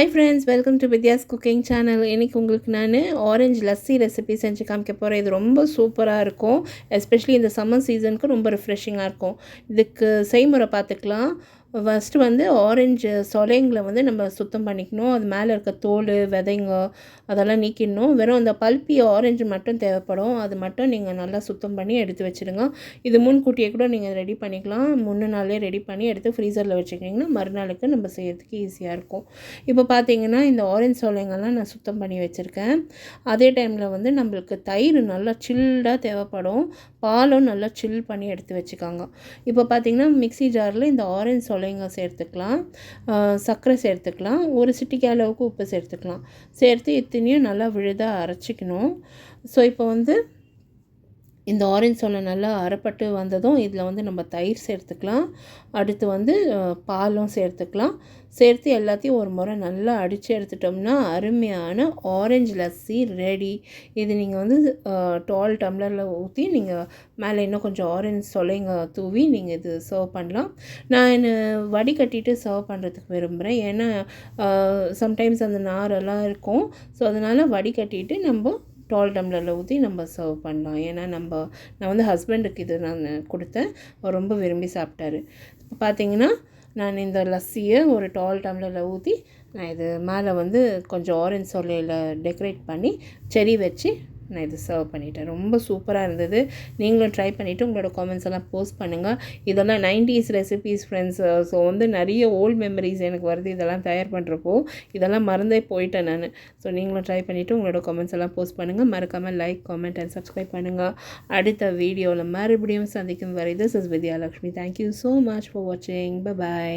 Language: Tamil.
Hi friends, welcome to Vidya's cooking channel. இன்றைக்கி உங்களுக்கு நான் ஆரஞ்சு லஸ்ஸி ரெசிபி செஞ்சு காமிக்க போகிறேன். இது ரொம்ப சூப்பராக இருக்கும். எஸ்பெஷலி இந்த சம்மர் சீசனுக்கு ரொம்ப ரிஃப்ரெஷிங்காக இருக்கும். இதுக்கு செய்முறை பார்த்துக்கலாம். ஃபஸ்ட்டு வந்து ஆரஞ்சு சொலைங்களை வந்து நம்ம சுத்தம் பண்ணிக்கணும். அது மேலே இருக்க தோல், விதைங்க அதெல்லாம் நீக்கிடணும். வெறும் அந்த பல்பி ஆரஞ்சு மட்டும் தேவைப்படும். அது மட்டும் நீங்கள் நல்லா சுத்தம் பண்ணி எடுத்து வச்சுடுங்க. இது முன்கூட்டியே கூட நீங்கள் ரெடி பண்ணிக்கலாம். முன்ன நாளே ரெடி பண்ணி எடுத்து ஃப்ரீசரில் வச்சுக்கிட்டிங்கன்னா மறுநாளுக்கு நம்ம செய்யறதுக்கு ஈஸியாக இருக்கும். இப்போ பார்த்தீங்கன்னா இந்த ஆரஞ்சு சொலைங்கள்லாம் நான் சுத்தம் பண்ணி வச்சுருக்கேன். அதே டைமில் வந்து நம்மளுக்கு தயிர் நல்லா சில்டாக தேவைப்படும். பாலும் நல்லா சில் பண்ணி எடுத்து வச்சுக்காங்க. இப்போ பார்த்தீங்கன்னா மிக்ஸி ஜாரில் இந்த ஆரஞ்சு சொலைங்க சேர்த்துக்கலாம், சர்க்கரை சேர்த்துக்கலாம், ஒரு சிட்டிகை அளவுக்கு உப்பு சேர்த்துக்கலாம். சேர்த்து இத்தனையும் நல்லா விழுதாக அரைச்சிக்கணும். ஸோ இப்போ வந்து இந்த ஆரஞ்சு சொலை நல்லா அரைப்பட்டு வந்ததும் இதில் வந்து நம்ம தயிர் சேர்த்துக்கலாம். அடுத்து வந்து பாலும் சேர்த்துக்கலாம். சேர்த்து எல்லாத்தையும் ஒரு முறை நல்லா அடித்து எடுத்துட்டோம்னா அருமையான ஆரஞ்சு லஸ்ஸி ரெடி. இது நீங்கள் வந்து டால் டம்ளரில் ஊற்றி நீங்கள் மேலே இன்னும் கொஞ்சம் ஆரஞ்சு சொலைங்க தூவி நீங்கள் இது சர்வ் பண்ணலாம். நான் வடிகட்டிட்டு சர்வ் பண்ணுறதுக்கு விரும்புகிறேன். ஏன்னா சம்டைம்ஸ் அந்த நாரெல்லாம் இருக்கும். ஸோ அதனால் வடிகட்டிட்டு நம்ம டால் டம்ளரில் ஊற்றி நம்ம சர்வ் பண்ணலாம். ஏன்னா நான் வந்து ஹஸ்பண்டுக்கு இது நான் கொடுத்தேன். அவர் ரொம்ப விரும்பி சாப்பிட்டாரு. இப்போ பார்த்தீங்கன்னா நான் இந்த லஸ்ஸியை ஒரு டால் டம்ளரில் ஊற்றி நான் இது மேலே வந்து கொஞ்சம் ஆரஞ்சு சொலையில் டெக்கரேட் பண்ணி செரி வச்சு நான் இது சர்வ் பண்ணிட்டேன். ரொம்ப சூப்பராக இருந்தது. நீங்களும் ட்ரை பண்ணிவிட்டு உங்களோட காமெண்ட்ஸ் எல்லாம் போஸ்ட் பண்ணுங்கள். இதெல்லாம் 90s ரெசிபீஸ் ஃப்ரெண்ட்ஸ். ஸோ வந்து நிறைய ஓல்டு மெமரிஸ் எனக்கு வருது இதெல்லாம் தயார் பண்ணுறப்போ. இதெல்லாம் மறந்தே போயிட்டேன் நான். ஸோ நீங்களும் ட்ரை பண்ணிவிட்டு உங்களோட காமெண்ட்ஸ் எல்லாம் போஸ்ட் பண்ணுங்கள். மறக்காமல் லைக், காமெண்ட் அண்ட் சப்ஸ்கிரைப் பண்ணுங்கள். அடுத்த வீடியோவில் மறுபடியும் சந்திக்கும் வரை this is Vidyalakshmi. Thank you so much for வாட்சிங். பை.